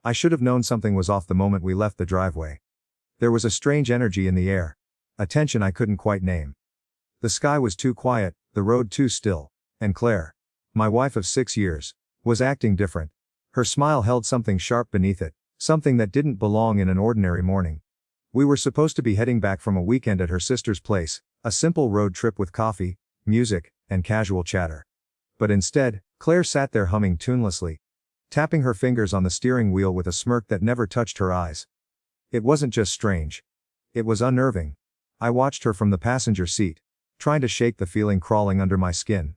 I should have known something was off the moment we left the driveway. There was a strange energy in the air. A tension I couldn't quite name. The sky was too quiet, the road too still, and Claire, my wife of 6 years, was acting different. Her smile held something sharp beneath it, something that didn't belong in an ordinary morning. We were supposed to be heading back from a weekend at her sister's place, a simple road trip with coffee, music, and casual chatter. But instead, Claire sat there humming tunelessly, tapping her fingers on the steering wheel with a smirk that never touched her eyes. It wasn't just strange. It was unnerving. I watched her from the passenger seat, trying to shake the feeling crawling under my skin.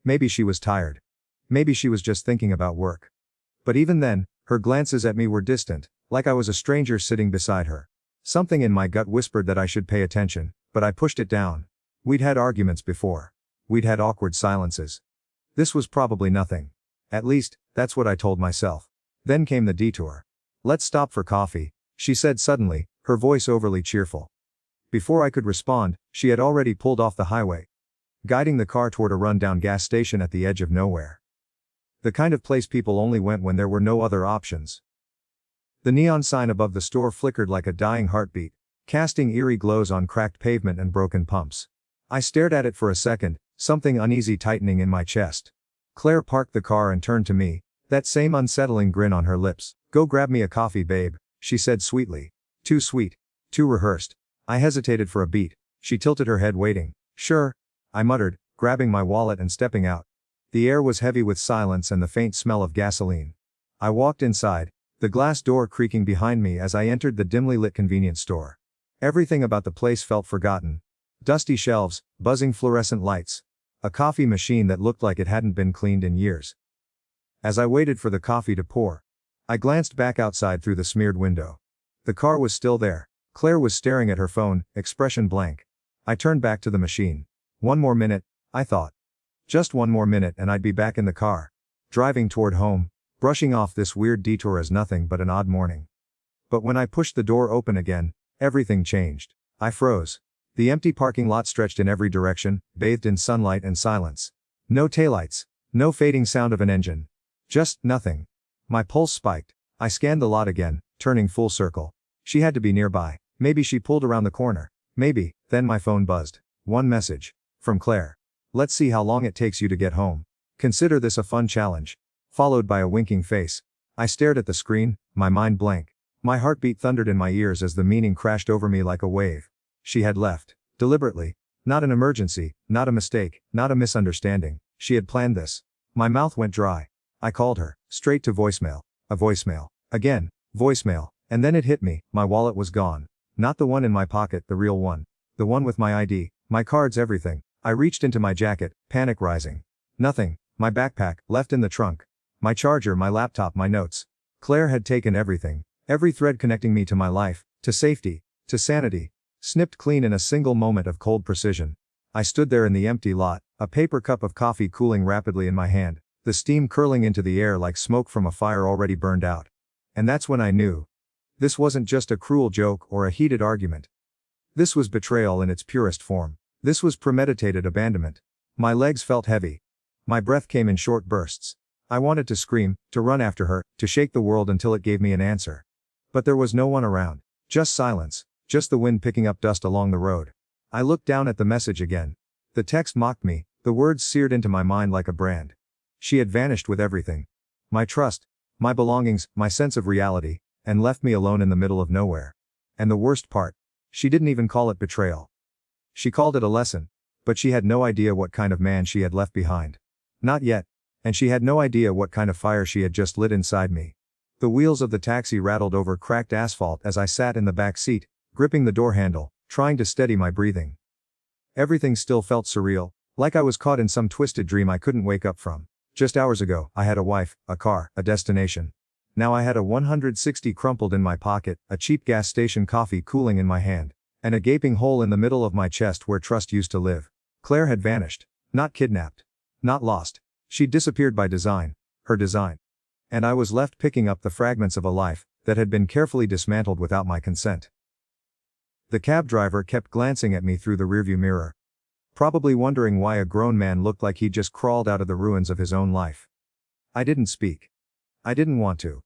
Maybe she was tired. Maybe she was just thinking about work. But even then, her glances at me were distant, like I was a stranger sitting beside her. Something in my gut whispered that I should pay attention, but I pushed it down. We'd had arguments before. We'd had awkward silences. This was probably nothing. At least, that's what I told myself. Then came the detour. "Let's stop for coffee," she said suddenly, her voice overly cheerful. Before I could respond, she had already pulled off the highway, guiding the car toward a run-down gas station at the edge of nowhere. The kind of place people only went when there were no other options. The neon sign above the store flickered like a dying heartbeat, casting eerie glows on cracked pavement and broken pumps. I stared at it for a second, something uneasy tightening in my chest. Claire parked the car and turned to me, that same unsettling grin on her lips. "Go grab me a coffee, babe," she said sweetly. Too sweet. Too rehearsed. I hesitated for a beat. She tilted her head waiting. "Sure," I muttered, grabbing my wallet and stepping out. The air was heavy with silence and the faint smell of gasoline. I walked inside, the glass door creaking behind me as I entered the dimly lit convenience store. Everything about the place felt forgotten. Dusty shelves, buzzing fluorescent lights. A coffee machine that looked like it hadn't been cleaned in years. As I waited for the coffee to pour, I glanced back outside through the smeared window. The car was still there. Claire was staring at her phone, expression blank. I turned back to the machine. One more minute, I thought. Just one more minute and I'd be back in the car, driving toward home, brushing off this weird detour as nothing but an odd morning. But when I pushed the door open again, everything changed. I froze. The empty parking lot stretched in every direction, bathed in sunlight and silence. No taillights. No fading sound of an engine. Just nothing. My pulse spiked. I scanned the lot again, turning full circle. She had to be nearby. Maybe she pulled around the corner. Maybe. Then my phone buzzed. One message. From Claire. "Let's see how long it takes you to get home. Consider this a fun challenge." Followed by a winking face. I stared at the screen, my mind blank. My heartbeat thundered in my ears as the meaning crashed over me like a wave. She had left. Deliberately. Not an emergency, not a mistake, not a misunderstanding. She had planned this. My mouth went dry. I called her, straight to voicemail. A voicemail. Again. Voicemail. And then it hit me, my wallet was gone. Not the one in my pocket, the real one. The one with my ID, my cards, everything. I reached into my jacket, panic rising. Nothing. My backpack, left in the trunk. My charger, my laptop, my notes. Claire had taken everything. Every thread connecting me to my life, to safety, to sanity. Snipped clean in a single moment of cold precision. I stood there in the empty lot, a paper cup of coffee cooling rapidly in my hand, the steam curling into the air like smoke from a fire already burned out. And that's when I knew. This wasn't just a cruel joke or a heated argument. This was betrayal in its purest form. This was premeditated abandonment. My legs felt heavy. My breath came in short bursts. I wanted to scream, to run after her, to shake the world until it gave me an answer. But there was no one around. Just silence. Just the wind picking up dust along the road. I looked down at the message again. The text mocked me, the words seared into my mind like a brand. She had vanished with everything. My trust, my belongings, my sense of reality, and left me alone in the middle of nowhere. And the worst part, she didn't even call it betrayal. She called it a lesson. But she had no idea what kind of man she had left behind. Not yet. And she had no idea what kind of fire she had just lit inside me. The wheels of the taxi rattled over cracked asphalt as I sat in the back seat, gripping the door handle, trying to steady my breathing. Everything still felt surreal, like I was caught in some twisted dream I couldn't wake up from. Just hours ago, I had a wife, a car, a destination. Now I had a 160 crumpled in my pocket, a cheap gas station coffee cooling in my hand, and a gaping hole in the middle of my chest where trust used to live. Claire had vanished. Not kidnapped. Not lost. She'd disappeared by design. Her design. And I was left picking up the fragments of a life that had been carefully dismantled without my consent. The cab driver kept glancing at me through the rearview mirror. Probably wondering why a grown man looked like he'd just crawled out of the ruins of his own life. I didn't speak. I didn't want to.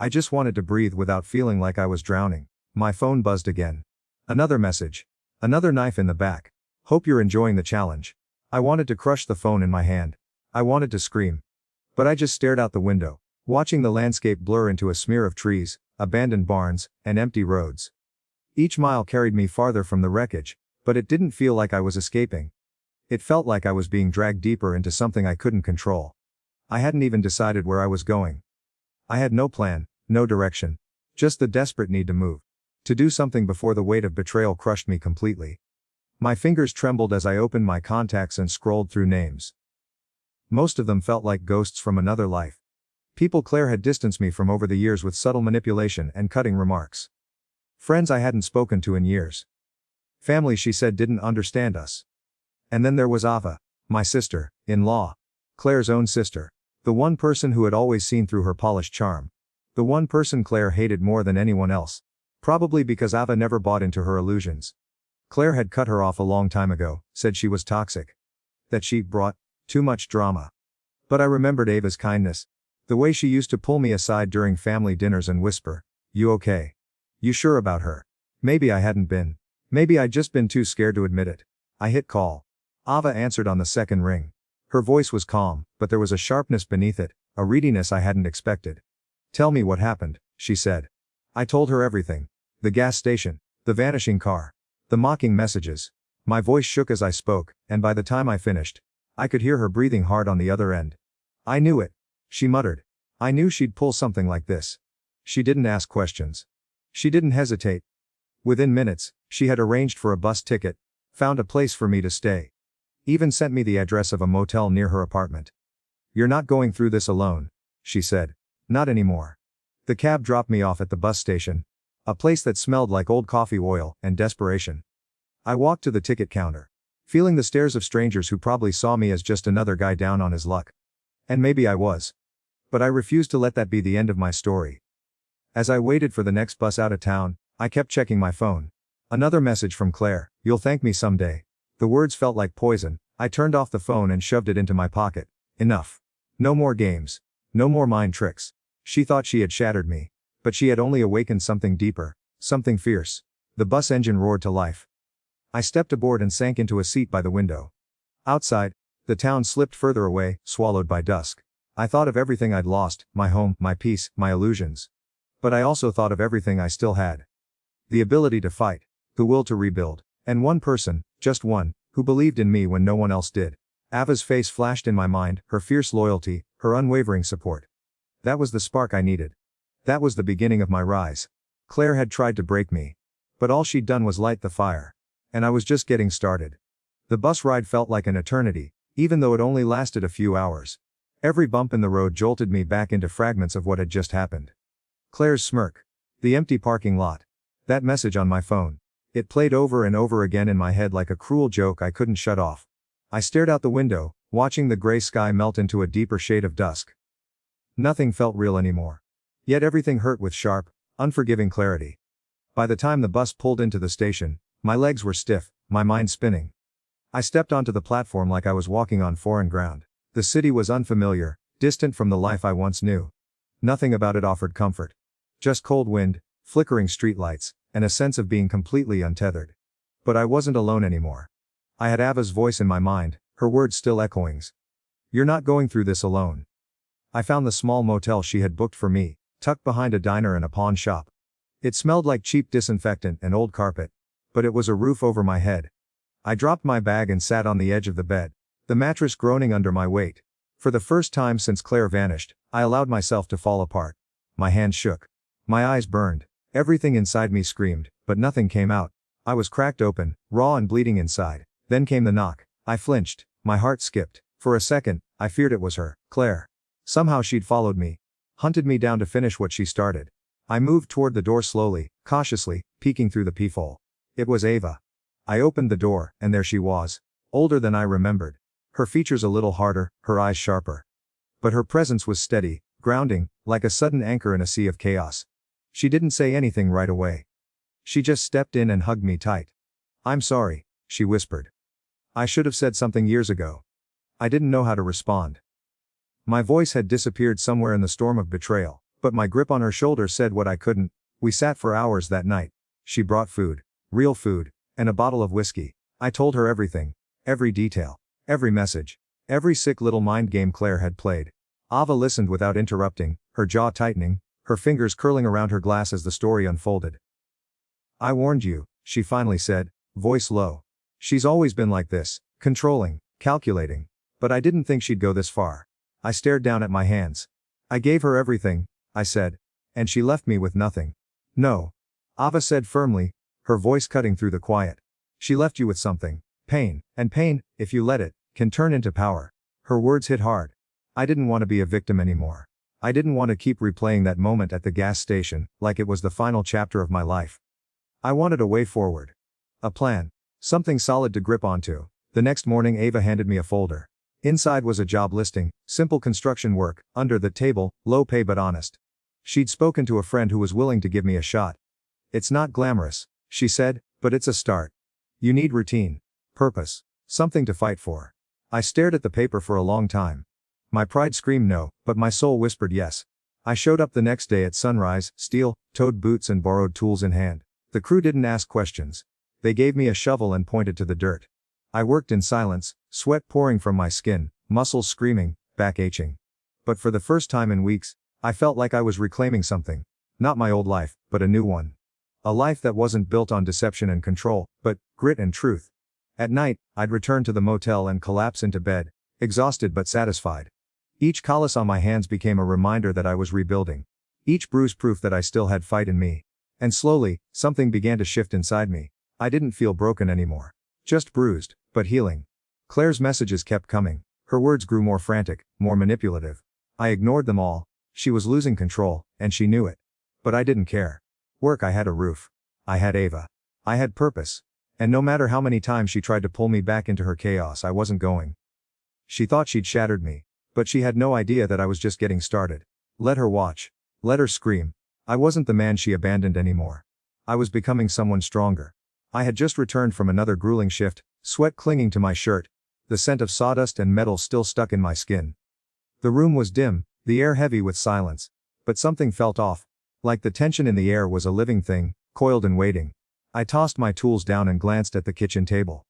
I just wanted to breathe without feeling like I was drowning. My phone buzzed again. Another message. Another knife in the back. Hope you're enjoying the challenge. I wanted to crush the phone in my hand. I wanted to scream. But I just stared out the window, watching the landscape blur into a smear of trees, abandoned barns, and empty roads. Each mile carried me farther from the wreckage, but it didn't feel like I was escaping. It felt like I was being dragged deeper into something I couldn't control. I hadn't even decided where I was going. I had no plan, no direction. Just the desperate need to move. To do something before the weight of betrayal crushed me completely. My fingers trembled as I opened my contacts and scrolled through names. Most of them felt like ghosts from another life. People Claire had distanced me from over the years with subtle manipulation and cutting remarks. Friends I hadn't spoken to in years. Family she said didn't understand us. And then there was Ava, my sister-in-law. Claire's own sister. The one person who had always seen through her polished charm. The one person Claire hated more than anyone else. Probably because Ava never bought into her illusions. Claire had cut her off a long time ago, said she was toxic. That she brought too much drama. But I remembered Ava's kindness. The way she used to pull me aside during family dinners and whisper, "You okay? You sure about her?" Maybe I hadn't been. Maybe I'd just been too scared to admit it. I hit call. Ava answered on the second ring. Her voice was calm, but there was a sharpness beneath it, a readiness I hadn't expected. "Tell me what happened," she said. I told her everything. The gas station, the vanishing car, the mocking messages. My voice shook as I spoke, and by the time I finished, I could hear her breathing hard on the other end. "I knew it," she muttered. "I knew she'd pull something like this." She didn't ask questions. She didn't hesitate. Within minutes, she had arranged for a bus ticket, found a place for me to stay. Even sent me the address of a motel near her apartment. "You're not going through this alone," she said. "Not anymore." The cab dropped me off at the bus station. A place that smelled like old coffee oil and desperation. I walked to the ticket counter, feeling the stares of strangers who probably saw me as just another guy down on his luck. And maybe I was. But I refused to let that be the end of my story. As I waited for the next bus out of town, I kept checking my phone. Another message from Claire, "You'll thank me someday." The words felt like poison. I turned off the phone and shoved it into my pocket. Enough. No more games. No more mind tricks. She thought she had shattered me. But she had only awakened something deeper, something fierce. The bus engine roared to life. I stepped aboard and sank into a seat by the window. Outside, the town slipped further away, swallowed by dusk. I thought of everything I'd lost, my home, my peace, my illusions. But I also thought of everything I still had. The ability to fight, the will to rebuild, and one person, just one, who believed in me when no one else did. Ava's face flashed in my mind, her fierce loyalty, her unwavering support. That was the spark I needed. That was the beginning of my rise. Claire had tried to break me. But all she'd done was light the fire. And I was just getting started. The bus ride felt like an eternity, even though it only lasted a few hours. Every bump in the road jolted me back into fragments of what had just happened. Claire's smirk. The empty parking lot. That message on my phone. It played over and over again in my head like a cruel joke I couldn't shut off. I stared out the window, watching the gray sky melt into a deeper shade of dusk. Nothing felt real anymore. Yet everything hurt with sharp, unforgiving clarity. By the time the bus pulled into the station, my legs were stiff, my mind spinning. I stepped onto the platform like I was walking on foreign ground. The city was unfamiliar, distant from the life I once knew. Nothing about it offered comfort. Just cold wind, flickering streetlights, and a sense of being completely untethered. But I wasn't alone anymore. I had Ava's voice in my mind, her words still echoing. "You're not going through this alone." I found the small motel she had booked for me, tucked behind a diner and a pawn shop. It smelled like cheap disinfectant and old carpet. But it was a roof over my head. I dropped my bag and sat on the edge of the bed, the mattress groaning under my weight. For the first time since Claire vanished, I allowed myself to fall apart. My hands shook. My eyes burned. Everything inside me screamed, but nothing came out. I was cracked open, raw and bleeding inside. Then came the knock. I flinched. My heart skipped. For a second, I feared it was her, Claire. Somehow she'd followed me. Hunted me down to finish what she started. I moved toward the door slowly, cautiously, peeking through the peephole. It was Ava. I opened the door, and there she was. Older than I remembered. Her features a little harder, her eyes sharper. But her presence was steady, grounding, like a sudden anchor in a sea of chaos. She didn't say anything right away. She just stepped in and hugged me tight. "I'm sorry," she whispered. "I should have said something years ago." I didn't know how to respond. My voice had disappeared somewhere in the storm of betrayal, But my grip on her shoulder said what I couldn't. We sat for hours that night. She brought food. Real food. And a bottle of whiskey. I told her everything. Every detail. Every message. Every sick little mind game Claire had played. Ava listened without interrupting, her jaw tightening, her fingers curling around her glass as the story unfolded. I warned you, she finally said, voice low. She's always been like this, controlling, calculating. But I didn't think she'd go this far. I stared down at my hands. I gave her everything, I said. And she left me with nothing. No. Ava said firmly, her voice cutting through the quiet. She left you with something. Pain, and pain, if you let it, can turn into power. Her words hit hard. I didn't want to be a victim anymore. I didn't want to keep replaying that moment at the gas station, like it was the final chapter of my life. I wanted a way forward. A plan. Something solid to grip onto. The next morning Ava handed me a folder. Inside was a job listing, simple construction work, under the table, low pay but honest. She'd spoken to a friend who was willing to give me a shot. It's not glamorous, she said, but it's a start. You need routine. Purpose. Something to fight for. I stared at the paper for a long time. My pride screamed no, but my soul whispered yes. I showed up the next day at sunrise, steel-toed boots and borrowed tools in hand. The crew didn't ask questions. They gave me a shovel and pointed to the dirt. I worked in silence, sweat pouring from my skin, muscles screaming, back aching. But for the first time in weeks, I felt like I was reclaiming something. Not my old life, but a new one. A life that wasn't built on deception and control, but grit and truth. At night, I'd return to the motel and collapse into bed, exhausted but satisfied. Each callus on my hands became a reminder that I was rebuilding. Each bruise proof that I still had fight in me. And slowly, something began to shift inside me. I didn't feel broken anymore. Just bruised, but healing. Claire's messages kept coming. Her words grew more frantic, more manipulative. I ignored them all. She was losing control, and she knew it. But I didn't care. Work, I had a roof. I had Ava. I had purpose. And no matter how many times she tried to pull me back into her chaos, I wasn't going. She thought she'd shattered me. But she had no idea that I was just getting started. Let her watch. Let her scream. I wasn't the man she abandoned anymore. I was becoming someone stronger. I had just returned from another grueling shift, sweat clinging to my shirt, the scent of sawdust and metal still stuck in my skin. The room was dim, the air heavy with silence. But something felt off. Like the tension in the air was a living thing, coiled and waiting. I tossed my tools down and glanced at the kitchen table.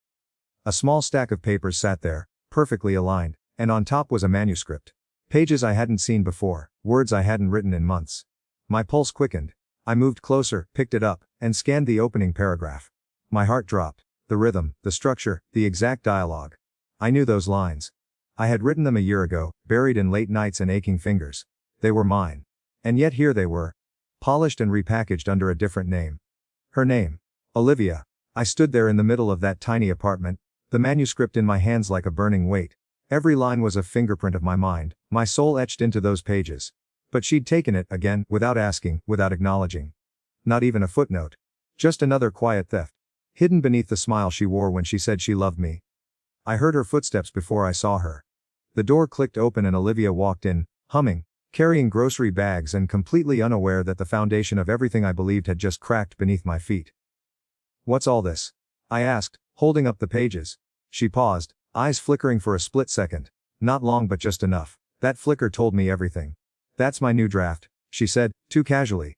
A small stack of papers sat there, perfectly aligned, and on top was a manuscript. Pages I hadn't seen before, words I hadn't written in months. My pulse quickened. I moved closer, picked it up, and scanned the opening paragraph. My heart dropped. The rhythm, the structure, the exact dialogue. I knew those lines. I had written them a year ago, buried in late nights and aching fingers. They were mine. And yet here they were. Polished and repackaged under a different name. Her name. Olivia. I stood there in the middle of that tiny apartment, the manuscript in my hands like a burning weight. Every line was a fingerprint of my mind, my soul etched into those pages. But she'd taken it, again, without asking, without acknowledging. Not even a footnote. Just another quiet theft. Hidden beneath the smile she wore when she said she loved me. I heard her footsteps before I saw her. The door clicked open and Olivia walked in, humming, carrying grocery bags and completely unaware that the foundation of everything I believed had just cracked beneath my feet. What's all this? I asked, holding up the pages. She paused, eyes flickering for a split second. Not long but just enough. That flicker told me everything. That's my new draft, she said, too casually.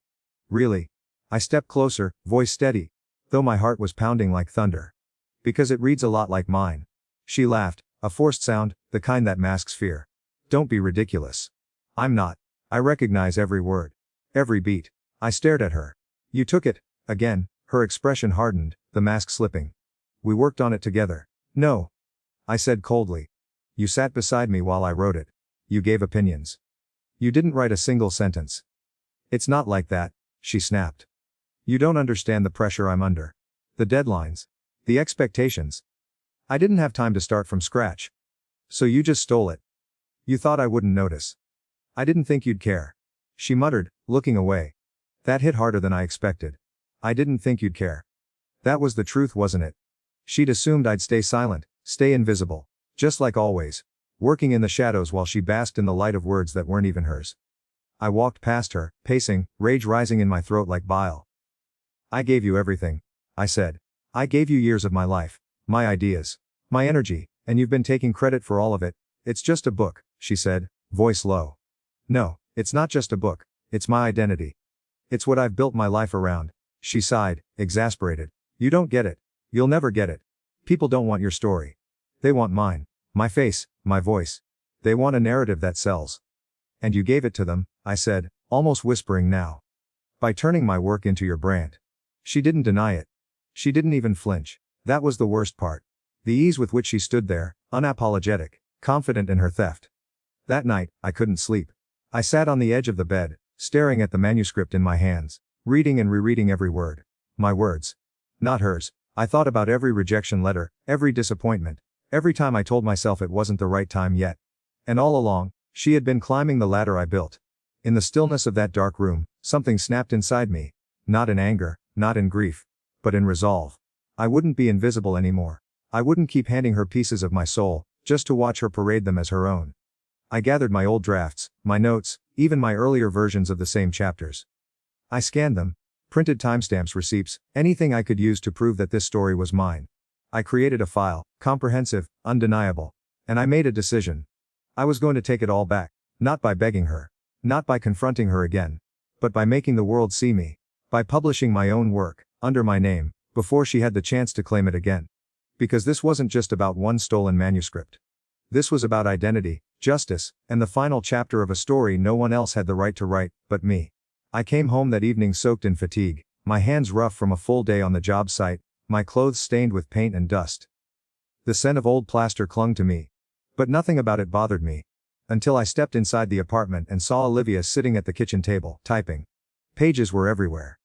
Really? I stepped closer, voice steady, though my heart was pounding like thunder. Because it reads a lot like mine. She laughed, a forced sound, the kind that masks fear. Don't be ridiculous. I'm not. I recognize every word. Every beat. I stared at her. You took it, again, her expression hardened, the mask slipping. We worked on it together. No. I said coldly. You sat beside me while I wrote it. You gave opinions. You didn't write a single sentence. It's not like that, she snapped. You don't understand the pressure I'm under. The deadlines. The expectations. I didn't have time to start from scratch. So you just stole it. You thought I wouldn't notice. I didn't think you'd care. She muttered, looking away. That hit harder than I expected. I didn't think you'd care. That was the truth, wasn't it? She'd assumed I'd stay silent, stay invisible. Just like always. Working in the shadows while she basked in the light of words that weren't even hers. I walked past her, pacing, rage rising in my throat like bile. I gave you everything, I said. I gave you years of my life, my ideas, my energy, and you've been taking credit for all of it. It's just a book, she said, voice low. No, it's not just a book. It's my identity. It's what I've built my life around. She sighed, exasperated. You don't get it. You'll never get it. People don't want your story. They want mine. My face, my voice. They want a narrative that sells. And you gave it to them, I said, almost whispering now. By turning my work into your brand. She didn't deny it. She didn't even flinch. That was the worst part. The ease with which she stood there, unapologetic, confident in her theft. That night, I couldn't sleep. I sat on the edge of the bed, staring at the manuscript in my hands, reading and rereading every word. My words. Not hers. I thought about every rejection letter, every disappointment, every time I told myself it wasn't the right time yet. And all along, she had been climbing the ladder I built. In the stillness of that dark room, something snapped inside me. Not in anger, not in grief, but in resolve. I wouldn't be invisible anymore. I wouldn't keep handing her pieces of my soul, just to watch her parade them as her own. I gathered my old drafts, my notes, even my earlier versions of the same chapters. I scanned them, printed timestamps, receipts, anything I could use to prove that this story was mine. I created a file, comprehensive, undeniable. And I made a decision. I was going to take it all back, not by begging her, not by confronting her again, but by making the world see me, by publishing my own work, under my name, before she had the chance to claim it again. Because this wasn't just about one stolen manuscript. This was about identity, justice, and the final chapter of a story no one else had the right to write, but me. I came home that evening soaked in fatigue, my hands rough from a full day on the job site, my clothes stained with paint and dust. The scent of old plaster clung to me. But nothing about it bothered me. Until I stepped inside the apartment and saw Olivia sitting at the kitchen table, typing. Pages were everywhere.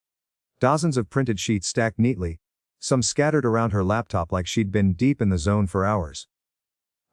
Dozens of printed sheets stacked neatly, some scattered around her laptop like she'd been deep in the zone for hours.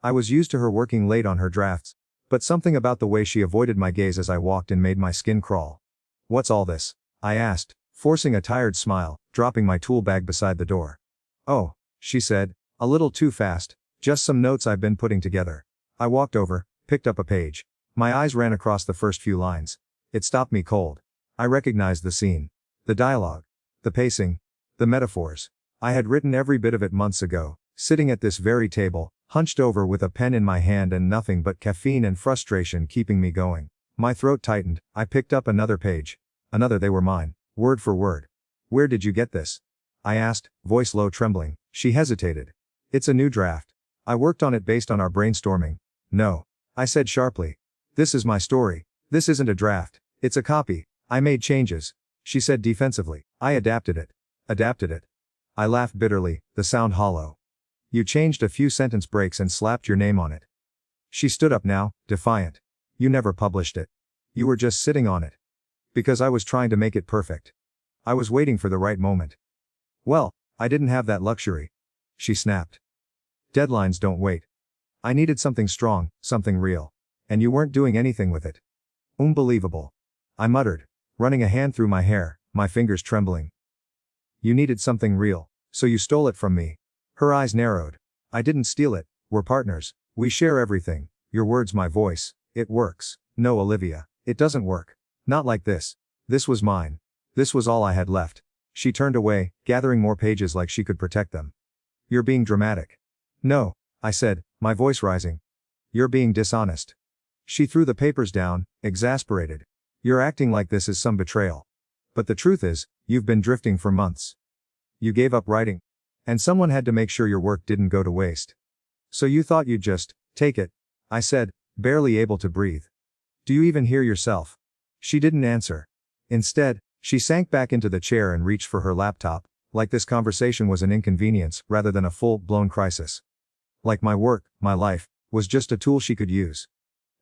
I was used to her working late on her drafts, but something about the way she avoided my gaze as I walked in made my skin crawl. What's all this? I asked, forcing a tired smile, dropping my tool bag beside the door. Oh, she said, a little too fast, just some notes I've been putting together. I walked over, picked up a page. My eyes ran across the first few lines. It stopped me cold. I recognized the scene. The dialogue. The pacing. The metaphors. I had written every bit of it months ago, sitting at this very table, hunched over with a pen in my hand and nothing but caffeine and frustration keeping me going. My throat tightened. I picked up another page. Another. They were mine, word for word. Where did you get this? I asked, voice low, trembling. She hesitated. It's a new draft. I worked on it based on our brainstorming. No. I said sharply. This is my story. This isn't a draft. It's a copy. I made changes. She said defensively. I adapted it. Adapted it. I laughed bitterly, the sound hollow. You changed a few sentence breaks and slapped your name on it. She stood up now, defiant. You never published it. You were just sitting on it. Because I was trying to make it perfect. I was waiting for the right moment. Well, I didn't have that luxury. She snapped. Deadlines don't wait. I needed something strong, something real. And you weren't doing anything with it. Unbelievable. I muttered, running a hand through my hair, my fingers trembling. You needed something real, so you stole it from me. Her eyes narrowed. I didn't steal it, we're partners, we share everything, your words, my voice, it works. No, Olivia, it doesn't work. Not like this. This was mine. This was all I had left. She turned away, gathering more pages like she could protect them. You're being dramatic. No, I said, my voice rising. You're being dishonest. She threw the papers down, exasperated. You're acting like this is some betrayal. But the truth is, you've been drifting for months. You gave up writing. And someone had to make sure your work didn't go to waste. So you thought you'd just take it, I said, barely able to breathe. Do you even hear yourself? She didn't answer. Instead, she sank back into the chair and reached for her laptop, like this conversation was an inconvenience rather than a full-blown crisis. Like my work, my life, was just a tool she could use.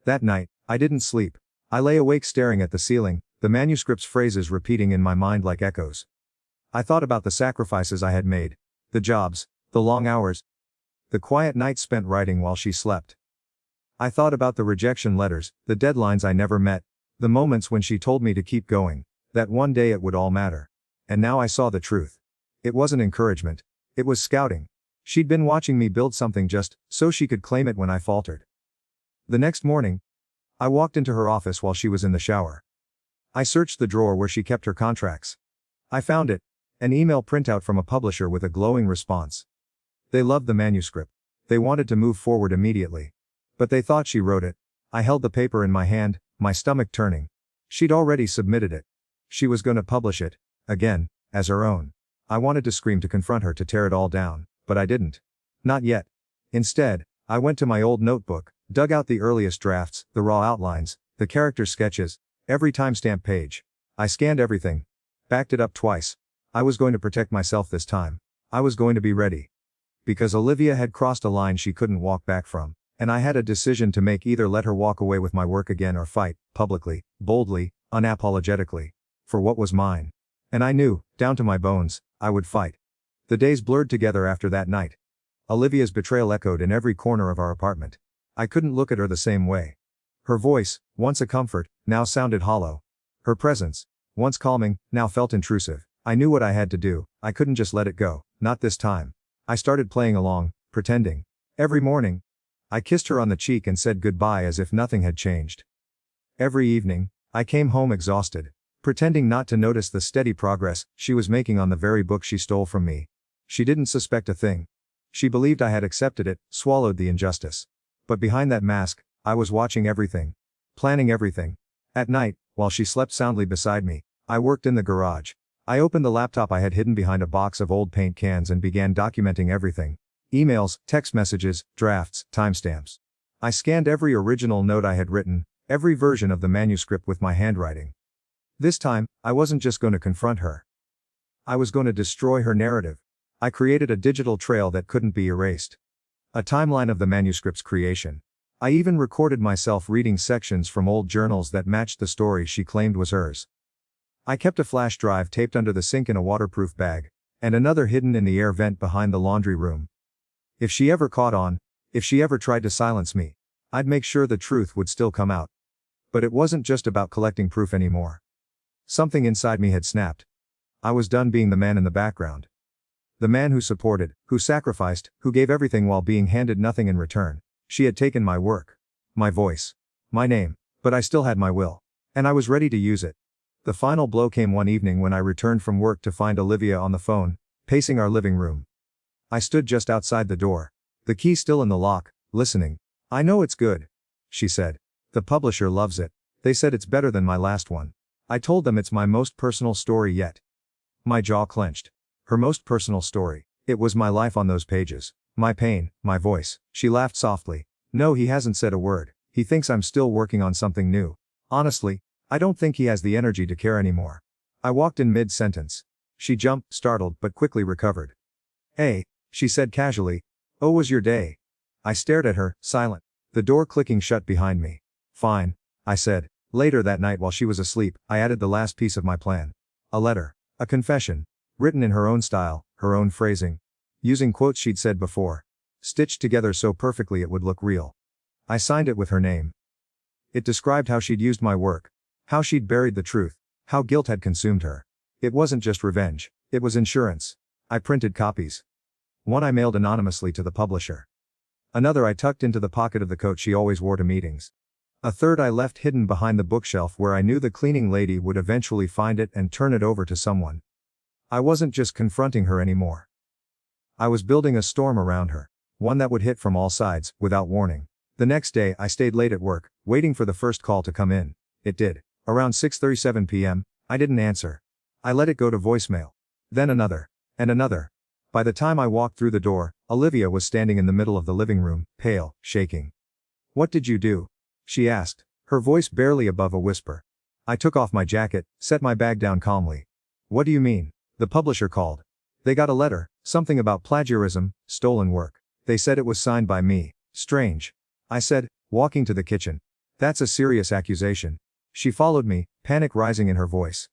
That night, I didn't sleep. I lay awake staring at the ceiling, the manuscript's phrases repeating in my mind like echoes. I thought about the sacrifices I had made, the jobs, the long hours, the quiet nights spent writing while she slept. I thought about the rejection letters, the deadlines I never met, the moments when she told me to keep going, that one day it would all matter. And now I saw the truth. It wasn't encouragement. It was scouting. She'd been watching me build something just so she could claim it when I faltered. The next morning, I walked into her office while she was in the shower. I searched the drawer where she kept her contracts. I found it, an email printout from a publisher with a glowing response. They loved the manuscript. They wanted to move forward immediately. But they thought she wrote it. I held the paper in my hand, my stomach turning. She'd already submitted it. She was going to publish it, again, as her own. I wanted to scream to confront her to tear it all down, but I didn't. Not yet. Instead, I went to my old notebook, dug out the earliest drafts, the raw outlines, the character sketches, every timestamp page. I scanned everything. Backed it up twice. I was going to protect myself this time. I was going to be ready. Because Olivia had crossed a line she couldn't walk back from, and I had a decision to make: either let her walk away with my work again or fight, publicly, boldly, unapologetically, for what was mine. And I knew, down to my bones, I would fight. The days blurred together after that night. Olivia's betrayal echoed in every corner of our apartment. I couldn't look at her the same way. Her voice, once a comfort, now sounded hollow. Her presence, once calming, now felt intrusive. I knew what I had to do. I couldn't just let it go, not this time. I started playing along, pretending. Every morning, I kissed her on the cheek and said goodbye as if nothing had changed. Every evening, I came home exhausted, pretending not to notice the steady progress she was making on the very book she stole from me. She didn't suspect a thing. She believed I had accepted it, swallowed the injustice. But behind that mask, I was watching everything. Planning everything. At night, while she slept soundly beside me, I worked in the garage. I opened the laptop I had hidden behind a box of old paint cans and began documenting everything. Emails, text messages, drafts, timestamps. I scanned every original note I had written, every version of the manuscript with my handwriting. This time, I wasn't just going to confront her. I was going to destroy her narrative. I created a digital trail that couldn't be erased. A timeline of the manuscript's creation. I even recorded myself reading sections from old journals that matched the story she claimed was hers. I kept a flash drive taped under the sink in a waterproof bag, and another hidden in the air vent behind the laundry room. If she ever caught on, if she ever tried to silence me, I'd make sure the truth would still come out. But it wasn't just about collecting proof anymore. Something inside me had snapped. I was done being the man in the background. The man who supported, who sacrificed, who gave everything while being handed nothing in return. She had taken my work, my voice, my name, but I still had my will. And I was ready to use it. The final blow came one evening when I returned from work to find Olivia on the phone, pacing our living room. I stood just outside the door, the key still in the lock, listening. "I know it's good," she said. "The publisher loves it. They said it's better than my last one." I told them it's my most personal story yet. My jaw clenched. Her most personal story. It was my life on those pages. My pain, my voice. She laughed softly. "No, he hasn't said a word. He thinks I'm still working on something new. Honestly, I don't think he has the energy to care anymore." I walked in mid-sentence. She jumped, startled, but quickly recovered. "Hey," she said casually. "Oh, was your day?" I stared at her, silent. The door clicking shut behind me. "Fine," I said. Later that night while she was asleep, I added the last piece of my plan. A letter. A confession. Written in her own style, her own phrasing. Using quotes she'd said before. Stitched together so perfectly it would look real. I signed it with her name. It described how she'd used my work. How she'd buried the truth. How guilt had consumed her. It wasn't just revenge. It was insurance. I printed copies. One I mailed anonymously to the publisher. Another I tucked into the pocket of the coat she always wore to meetings. A third I left hidden behind the bookshelf where I knew the cleaning lady would eventually find it and turn it over to someone. I wasn't just confronting her anymore. I was building a storm around her. One that would hit from all sides, without warning. The next day, I stayed late at work, waiting for the first call to come in. It did. Around 6:37 p.m., I didn't answer. I let it go to voicemail. Then another. And another. By the time I walked through the door, Olivia was standing in the middle of the living room, pale, shaking. "What did you do?" she asked, her voice barely above a whisper. I took off my jacket, set my bag down calmly. "What do you mean?" "The publisher called. They got a letter, something about plagiarism, stolen work. They said it was signed by me." "Strange," I said, walking to the kitchen. "That's a serious accusation." She followed me, panic rising in her voice.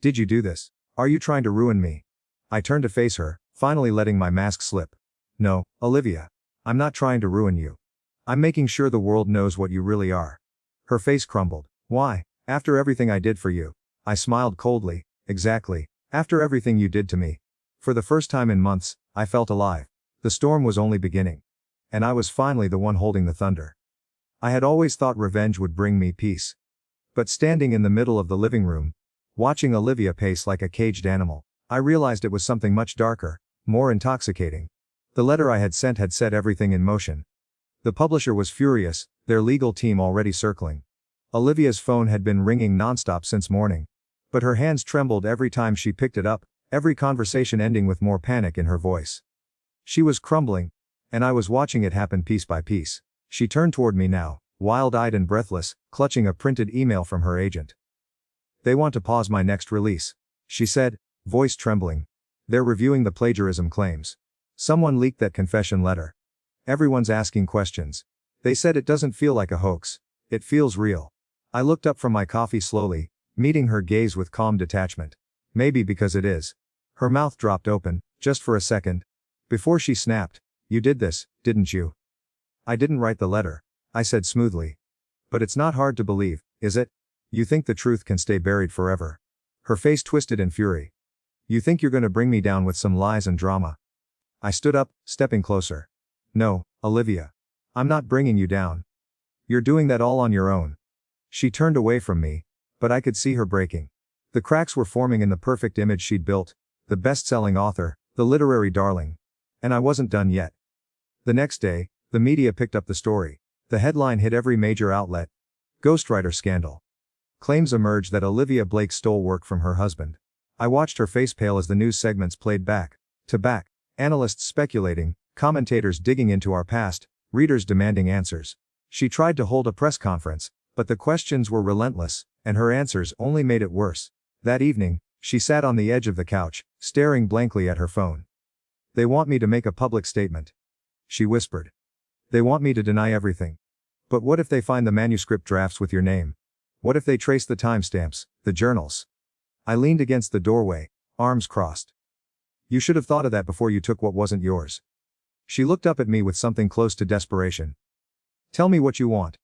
"Did you do this? Are you trying to ruin me?" I turned to face her, finally letting my mask slip. "No, Olivia. I'm not trying to ruin you. I'm making sure the world knows what you really are." Her face crumbled. "Why? After everything I did for you." I smiled coldly. "Exactly. After everything you did to me." For the first time in months, I felt alive. The storm was only beginning. And I was finally the one holding the thunder. I had always thought revenge would bring me peace. But standing in the middle of the living room, watching Olivia pace like a caged animal, I realized it was something much darker, more intoxicating. The letter I had sent had set everything in motion. The publisher was furious, their legal team already circling. Olivia's phone had been ringing nonstop since morning. But her hands trembled every time she picked it up, every conversation ending with more panic in her voice. She was crumbling, and I was watching it happen piece by piece. She turned toward me now, wild-eyed and breathless, clutching a printed email from her agent. "They want to pause my next release," she said, voice trembling. "They're reviewing the plagiarism claims. Someone leaked that confession letter. Everyone's asking questions. They said it doesn't feel like a hoax. It feels real." I looked up from my coffee slowly, meeting her gaze with calm detachment. "Maybe because it is." Her mouth dropped open, just for a second. Before she snapped, "You did this, didn't you?" "I didn't write the letter," I said smoothly. "But it's not hard to believe, is it? You think the truth can stay buried forever?" Her face twisted in fury. "You think you're gonna bring me down with some lies and drama?" I stood up, stepping closer. "No, Olivia. I'm not bringing you down. You're doing that all on your own." She turned away from me, but I could see her breaking. The cracks were forming in the perfect image she'd built, the best-selling author, the literary darling. And I wasn't done yet. The next day, the media picked up the story. The headline hit every major outlet. "Ghostwriter scandal. Claims emerged that Olivia Blake stole work from her husband." I watched her face pale as the news segments played back to back, analysts speculating, commentators digging into our past, readers demanding answers. She tried to hold a press conference, but the questions were relentless, and her answers only made it worse. That evening, she sat on the edge of the couch, staring blankly at her phone. "They want me to make a public statement," she whispered. "They want me to deny everything. But what if they find the manuscript drafts with your name? What if they trace the timestamps, the journals?" I leaned against the doorway, arms crossed. "You should have thought of that before you took what wasn't yours." She looked up at me with something close to desperation. "Tell me what you want."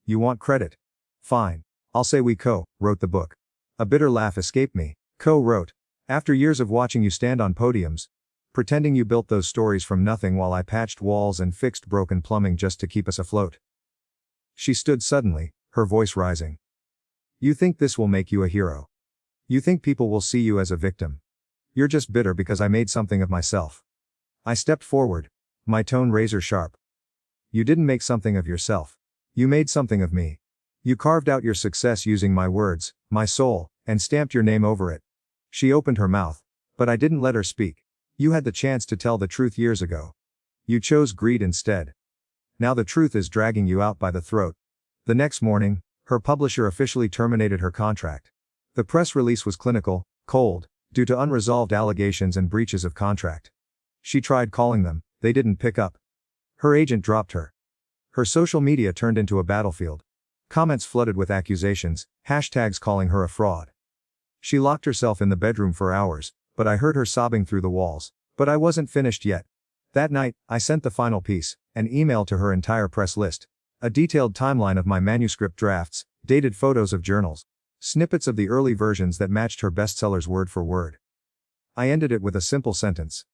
"You want credit? Fine. I'll say we co-wrote the book." A bitter laugh escaped me. "Co-wrote? After years of watching you stand on podiums, pretending you built those stories from nothing while I patched walls and fixed broken plumbing just to keep us afloat." She stood suddenly, her voice rising. "You think this will make you a hero? You think people will see you as a victim? You're just bitter because I made something of myself." I stepped forward, my tone razor sharp. "You didn't make something of yourself. You made something of me. You carved out your success using my words, my soul, and stamped your name over it." She opened her mouth, but I didn't let her speak. "You had the chance to tell the truth years ago. You chose greed instead. Now the truth is dragging you out by the throat." The next morning, her publisher officially terminated her contract. The press release was clinical, cold, due to unresolved allegations and breaches of contract. She tried calling them, they didn't pick up. Her agent dropped her. Her social media turned into a battlefield. Comments flooded with accusations, hashtags calling her a fraud. She locked herself in the bedroom for hours, but I heard her sobbing through the walls. But I wasn't finished yet. That night, I sent the final piece, an email to her entire press list. A detailed timeline of my manuscript drafts, dated photos of journals, snippets of the early versions that matched her bestsellers word for word. I ended it with a simple sentence.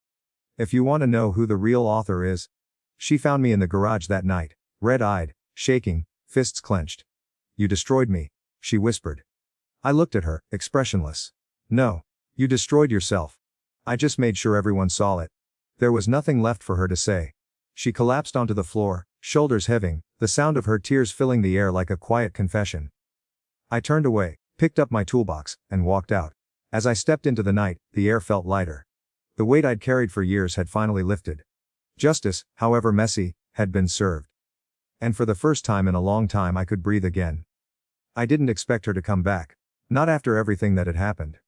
"If you want to know who the real author is." She found me in the garage that night, red-eyed, shaking, fists clenched. "You destroyed me," she whispered. I looked at her, expressionless. "No. You destroyed yourself. I just made sure everyone saw it." There was nothing left for her to say. She collapsed onto the floor, shoulders heaving, the sound of her tears filling the air like a quiet confession. I turned away, picked up my toolbox, and walked out. As I stepped into the night, the air felt lighter. The weight I'd carried for years had finally lifted. Justice, however messy, had been served. And for the first time in a long time I could breathe again. I didn't expect her to come back. Not after everything that had happened.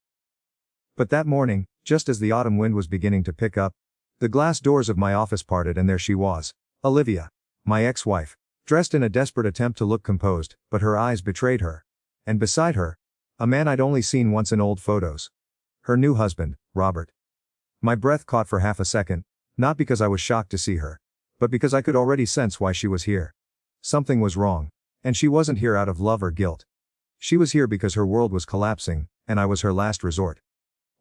But that morning, just as the autumn wind was beginning to pick up, the glass doors of my office parted and there she was, Olivia, my ex-wife, dressed in a desperate attempt to look composed, but her eyes betrayed her. And beside her, a man I'd only seen once in old photos. Her new husband, Robert. My breath caught for half a second, not because I was shocked to see her, but because I could already sense why she was here. Something was wrong, and she wasn't here out of love or guilt. She was here because her world was collapsing, and I was her last resort.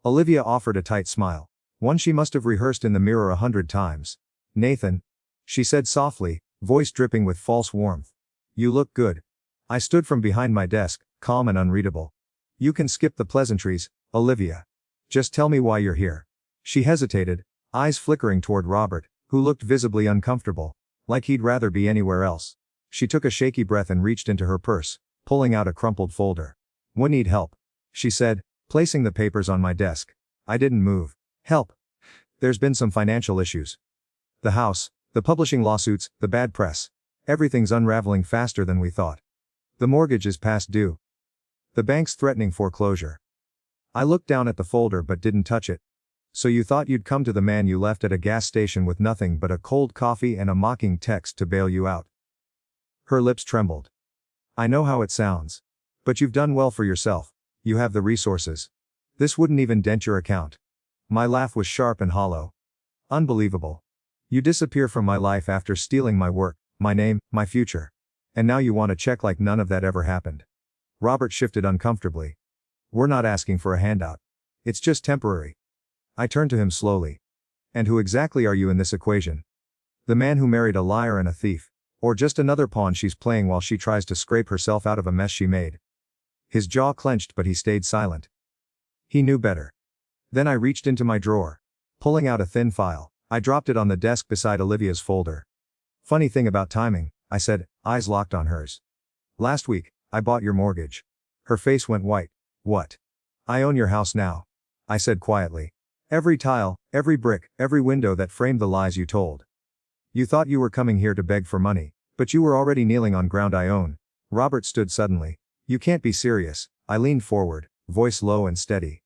Olivia offered a tight smile, one she must have rehearsed in the mirror 100 times. "Nathan," she said softly, voice dripping with false warmth. "You look good." I stood from behind my desk, calm and unreadable. "You can skip the pleasantries, Olivia. Just tell me why you're here." She hesitated, eyes flickering toward Robert, who looked visibly uncomfortable, like he'd rather be anywhere else. She took a shaky breath and reached into her purse, pulling out a crumpled folder. "We need help," she said, placing the papers on my desk. I didn't move. "Help. There's been some financial issues. The house, the publishing lawsuits, the bad press. Everything's unraveling faster than we thought. The mortgage is past due. The bank's threatening foreclosure." I looked down at the folder but didn't touch it. "So you thought you'd come to the man you left at a gas station with nothing but a cold coffee and a mocking text to bail you out?" Her lips trembled. "I know how it sounds. But you've done well for yourself. You have the resources. This wouldn't even dent your account." My laugh was sharp and hollow. "Unbelievable. You disappear from my life after stealing my work, my name, my future. And now you want a check like none of that ever happened." Robert shifted uncomfortably. "We're not asking for a handout. It's just temporary." I turned to him slowly. "And who exactly are you in this equation? The man who married a liar and a thief? Or just another pawn she's playing while she tries to scrape herself out of a mess she made?" His jaw clenched but he stayed silent. He knew better. Then I reached into my drawer. Pulling out a thin file, I dropped it on the desk beside Olivia's folder. "Funny thing about timing," I said, eyes locked on hers. "Last week, I bought your mortgage." Her face went white. "What? I own your house now," I said quietly. "Every tile, every brick, every window that framed the lies you told. You thought you were coming here to beg for money, but you were already kneeling on ground I own." Robert stood suddenly. "You can't be serious." I leaned forward, voice low and steady.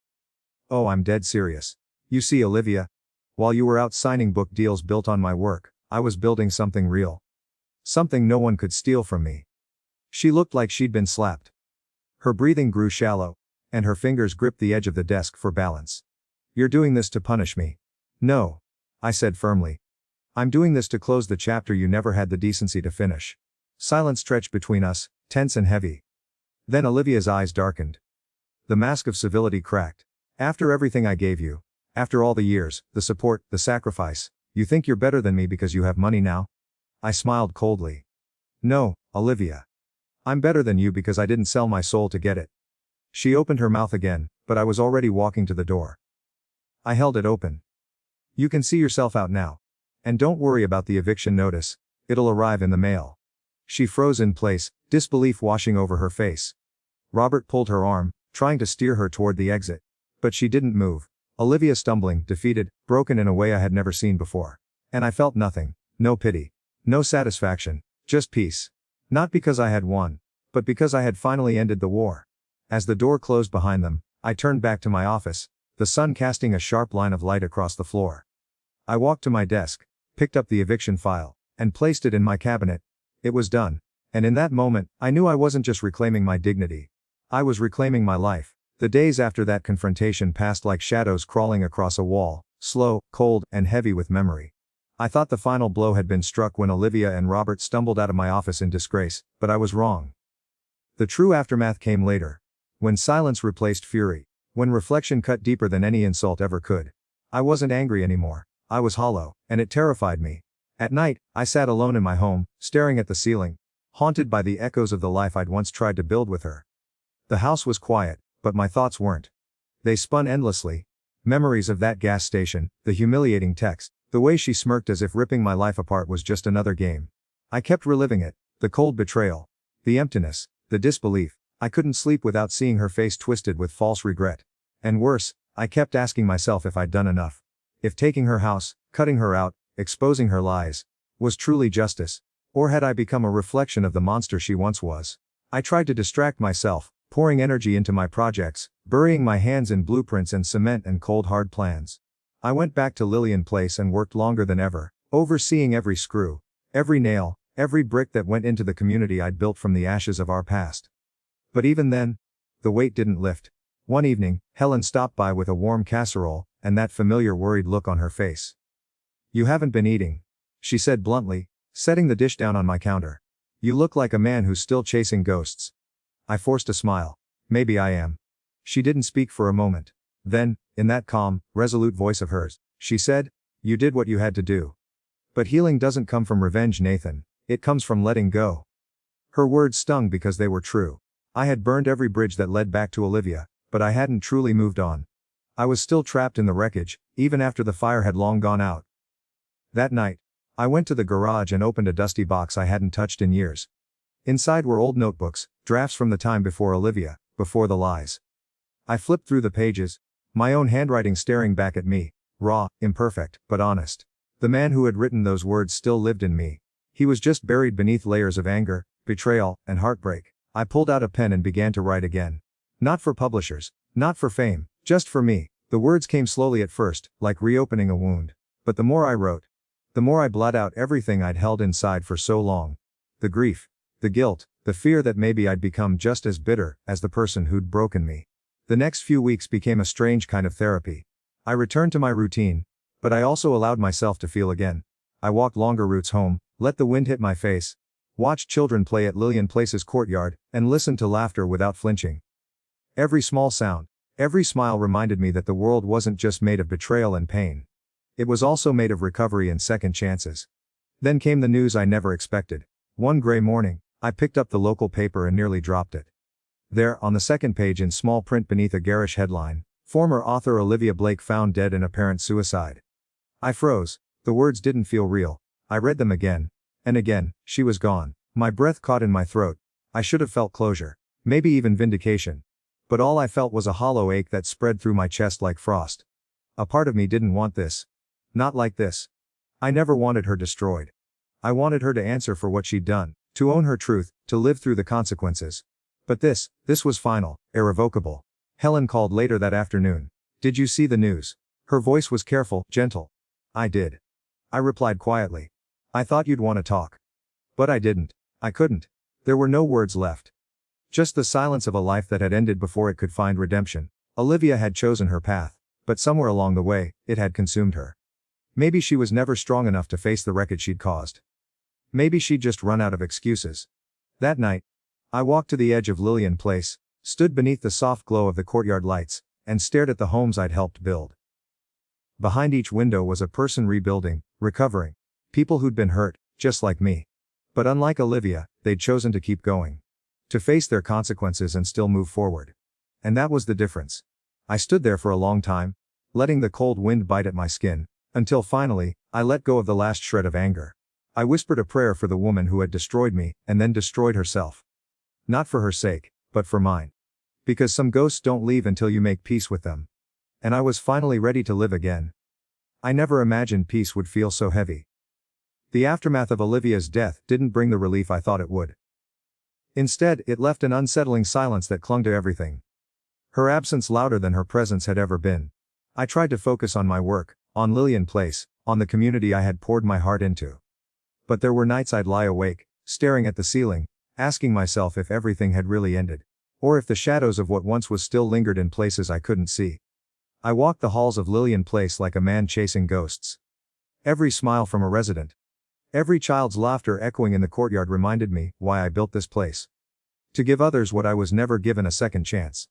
"Oh, I'm dead serious. You see, Olivia, while you were out signing book deals built on my work, I was building something real. Something no one could steal from me." She looked like she'd been slapped. Her breathing grew shallow, and her fingers gripped the edge of the desk for balance. "You're doing this to punish me." "No," I said firmly. "I'm doing this to close the chapter you never had the decency to finish." Silence stretched between us, tense and heavy. Then Olivia's eyes darkened. The mask of civility cracked. "After everything I gave you, after all the years, the support, the sacrifice, you think you're better than me because you have money now?" I smiled coldly. "No, Olivia. I'm better than you because I didn't sell my soul to get it." She opened her mouth again, but I was already walking to the door. I held it open. "You can see yourself out now. And don't worry about the eviction notice, it'll arrive in the mail." She froze in place, disbelief washing over her face. Robert pulled her arm, trying to steer her toward the exit. But she didn't move. Olivia stumbling, defeated, broken in a way I had never seen before. And I felt nothing, no pity, no satisfaction, just peace. Not because I had won, but because I had finally ended the war. As the door closed behind them, I turned back to my office, the sun casting a sharp line of light across the floor. I walked to my desk, picked up the eviction file, and placed it in my cabinet. It was done. And in that moment, I knew I wasn't just reclaiming my dignity. I was reclaiming my life. The days after that confrontation passed like shadows crawling across a wall, slow, cold, and heavy with memory. I thought the final blow had been struck when Olivia and Robert stumbled out of my office in disgrace, but I was wrong. The true aftermath came later. When silence replaced fury. When reflection cut deeper than any insult ever could. I wasn't angry anymore. I was hollow, and it terrified me. At night, I sat alone in my home, staring at the ceiling, haunted by the echoes of the life I'd once tried to build with her. The house was quiet, but my thoughts weren't. They spun endlessly. Memories of that gas station, the humiliating text, the way she smirked as if ripping my life apart was just another game. I kept reliving it, the cold betrayal, the emptiness, the disbelief. I couldn't sleep without seeing her face twisted with false regret. And worse, I kept asking myself if I'd done enough. If taking her house, cutting her out, exposing her lies, was truly justice, or had I become a reflection of the monster she once was? I tried to distract myself, pouring energy into my projects, burying my hands in blueprints and cement and cold hard plans. I went back to Lillian Place and worked longer than ever, overseeing every screw, every nail, every brick that went into the community I'd built from the ashes of our past. But even then, the weight didn't lift. One evening, Helen stopped by with a warm casserole, and that familiar worried look on her face. "You haven't been eating," she said bluntly, setting the dish down on my counter. "You look like a man who's still chasing ghosts." I forced a smile. "Maybe I am." She didn't speak for a moment. Then, in that calm, resolute voice of hers, she said, "You did what you had to do. But healing doesn't come from revenge, Nathan. It comes from letting go." Her words stung because they were true. I had burned every bridge that led back to Olivia, but I hadn't truly moved on. I was still trapped in the wreckage, even after the fire had long gone out. That night, I went to the garage and opened a dusty box I hadn't touched in years. Inside were old notebooks, drafts from the time before Olivia, before the lies. I flipped through the pages, my own handwriting staring back at me, raw, imperfect, but honest. The man who had written those words still lived in me. He was just buried beneath layers of anger, betrayal, and heartbreak. I pulled out a pen and began to write again. Not for publishers, not for fame, just for me. The words came slowly at first, like reopening a wound. But the more I wrote, the more I blot out everything I'd held inside for so long. The grief, the guilt, the fear that maybe I'd become just as bitter as the person who'd broken me. The next few weeks became a strange kind of therapy. I returned to my routine, but I also allowed myself to feel again. I walked longer routes home, let the wind hit my face, watched children play at Lillian Place's courtyard, and listened to laughter without flinching. Every small sound, every smile reminded me that the world wasn't just made of betrayal and pain. It was also made of recovery and second chances. Then came the news I never expected. One gray morning, I picked up the local paper and nearly dropped it. There, on the second page in small print beneath a garish headline, former author Olivia Blake found dead in apparent suicide. I froze. The words didn't feel real. I read them again. And again. She was gone. My breath caught in my throat. I should have felt closure. Maybe even vindication. But all I felt was a hollow ache that spread through my chest like frost. A part of me didn't want this. Not like this. I never wanted her destroyed. I wanted her to answer for what she'd done, to own her truth, to live through the consequences. But this was final, irrevocable. Helen called later that afternoon. Did you see the news? Her voice was careful, gentle. I did. I replied quietly. I thought you'd want to talk. But I didn't. I couldn't. There were no words left. Just the silence of a life that had ended before it could find redemption. Olivia had chosen her path, but somewhere along the way, it had consumed her. Maybe she was never strong enough to face the wreckage she'd caused. Maybe she'd just run out of excuses. That night, I walked to the edge of Lillian Place, stood beneath the soft glow of the courtyard lights, and stared at the homes I'd helped build. Behind each window was a person rebuilding, recovering. People who'd been hurt, just like me. But unlike Olivia, they'd chosen to keep going. To face their consequences and still move forward. And that was the difference. I stood there for a long time, letting the cold wind bite at my skin, until finally, I let go of the last shred of anger. I whispered a prayer for the woman who had destroyed me, and then destroyed herself. Not for her sake, but for mine. Because some ghosts don't leave until you make peace with them. And I was finally ready to live again. I never imagined peace would feel so heavy. The aftermath of Olivia's death didn't bring the relief I thought it would. Instead, it left an unsettling silence that clung to everything. Her absence louder than her presence had ever been. I tried to focus on my work, on Lillian Place, on the community I had poured my heart into. But there were nights I'd lie awake, staring at the ceiling, asking myself if everything had really ended. Or if the shadows of what once was still lingered in places I couldn't see. I walked the halls of Lillian Place like a man chasing ghosts. Every smile from a resident. Every child's laughter echoing in the courtyard reminded me why I built this place. To give others what I was never given a second chance.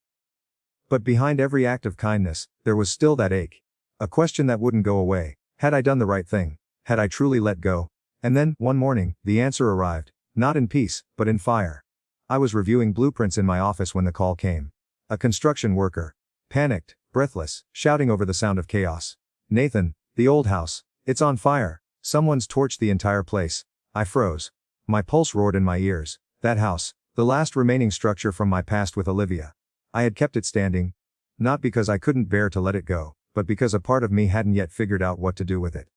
But behind every act of kindness, there was still that ache. A question that wouldn't go away. Had I done the right thing? Had I truly let go? And then, one morning, the answer arrived, not in peace, but in fire. I was reviewing blueprints in my office when the call came. A construction worker. Panicked, breathless, shouting over the sound of chaos. Nathan, the old house, it's on fire. Someone's torched the entire place. I froze. My pulse roared in my ears. That house, the last remaining structure from my past with Olivia. I had kept it standing. Not because I couldn't bear to let it go, but because a part of me hadn't yet figured out what to do with it.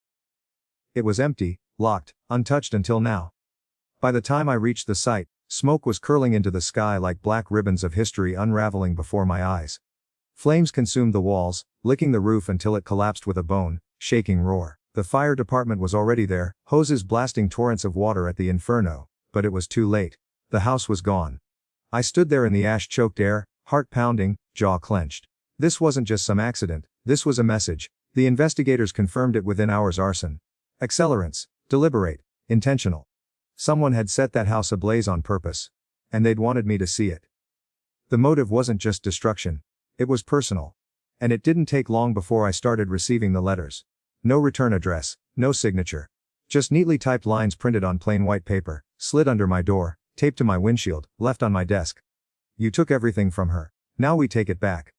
It was empty, locked, untouched until now. By the time I reached the site, smoke was curling into the sky like black ribbons of history unraveling before my eyes. Flames consumed the walls, licking the roof until it collapsed with a bone, shaking roar. The fire department was already there, hoses blasting torrents of water at the inferno, but it was too late. The house was gone. I stood there in the ash-choked air, heart pounding, jaw clenched. This wasn't just some accident, this was a message. The investigators confirmed it within hours. Arson. Accelerants. Deliberate. Intentional. Someone had set that house ablaze on purpose. And they'd wanted me to see it. The motive wasn't just destruction. It was personal. And it didn't take long before I started receiving the letters. No return address, no signature. Just neatly typed lines printed on plain white paper, slid under my door, taped to my windshield, left on my desk. You took everything from her. Now we take it back.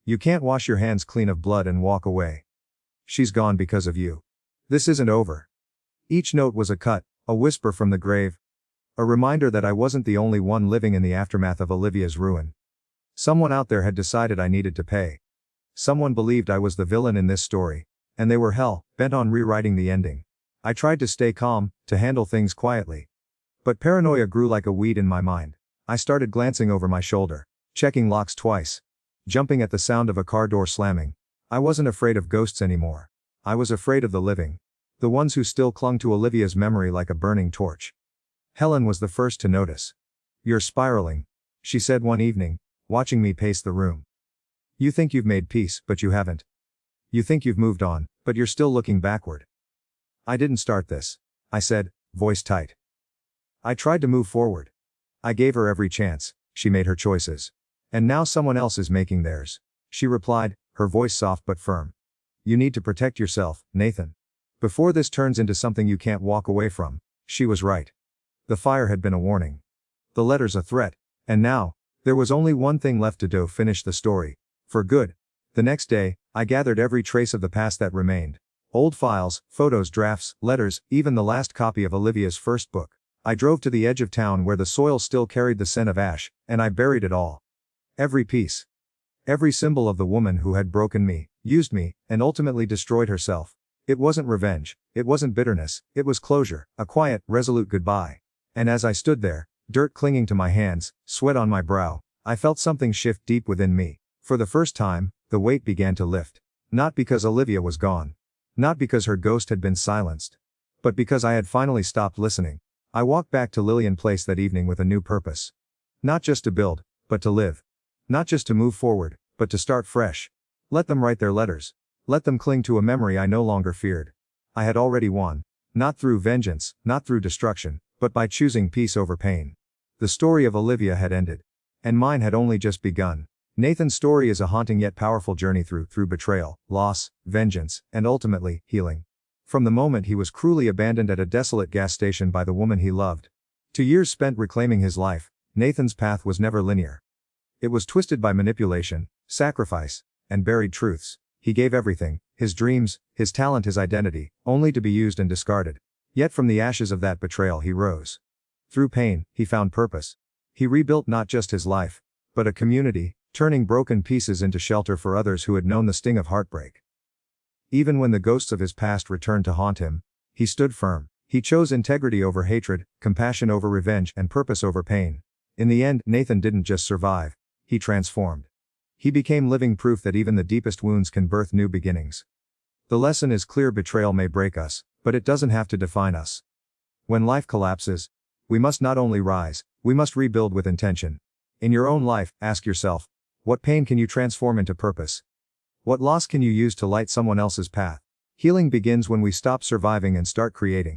You can't wash your hands clean of blood and walk away. She's gone because of you. This isn't over. Each note was a cut, a whisper from the grave. A reminder that I wasn't the only one living in the aftermath of Olivia's ruin. Someone out there had decided I needed to pay. Someone believed I was the villain in this story, and they were bent on rewriting the ending. I tried to stay calm, to handle things quietly. But paranoia grew like a weed in my mind. I started glancing over my shoulder, checking locks twice, jumping at the sound of a car door slamming. I wasn't afraid of ghosts anymore. I was afraid of the living. The ones who still clung to Olivia's memory like a burning torch. Helen was the first to notice. "You're spiraling," she said one evening, watching me pace the room. "You think you've made peace, but you haven't. You think you've moved on, but you're still looking backward." "I didn't start this," I said, voice tight. "I tried to move forward. I gave her every chance, she made her choices. And now someone else is making theirs," she replied, her voice soft but firm. "You need to protect yourself, Nathan. Before this turns into something you can't walk away from." She was right. The fire had been a warning. The letters a threat. And now, there was only one thing left to do: finish the story. For good. The next day, I gathered every trace of the past that remained. Old files, photos, drafts, letters, even the last copy of Olivia's first book. I drove to the edge of town where the soil still carried the scent of ash, and I buried it all. Every piece. Every symbol of the woman who had broken me, used me, and ultimately destroyed herself. It wasn't revenge, it wasn't bitterness, it was closure, a quiet, resolute goodbye. And as I stood there, dirt clinging to my hands, sweat on my brow, I felt something shift deep within me. For the first time, the weight began to lift. Not because Olivia was gone. Not because her ghost had been silenced. But because I had finally stopped listening. I walked back to Lillian Place that evening with a new purpose. Not just to build, but to live. Not just to move forward, but to start fresh. Let them write their letters. Let them cling to a memory I no longer feared. I had already won. Not through vengeance, not through destruction, but by choosing peace over pain. The story of Olivia had ended. And mine had only just begun. Nathan's story is a haunting yet powerful journey through betrayal, loss, vengeance, and ultimately, healing. From the moment he was cruelly abandoned at a desolate gas station by the woman he loved, to years spent reclaiming his life, Nathan's path was never linear. It was twisted by manipulation, sacrifice, and buried truths. He gave everything, his dreams, his talent, his identity, only to be used and discarded. Yet from the ashes of that betrayal he rose. Through pain, he found purpose. He rebuilt not just his life, but a community, turning broken pieces into shelter for others who had known the sting of heartbreak. Even when the ghosts of his past returned to haunt him, he stood firm. He chose integrity over hatred, compassion over revenge, and purpose over pain. In the end, Nathan didn't just survive, he transformed. He became living proof that even the deepest wounds can birth new beginnings. The lesson is clear: betrayal may break us, but it doesn't have to define us. When life collapses, we must not only rise, we must rebuild with intention. In your own life, ask yourself, what pain can you transform into purpose? What loss can you use to light someone else's path? Healing begins when we stop surviving and start creating.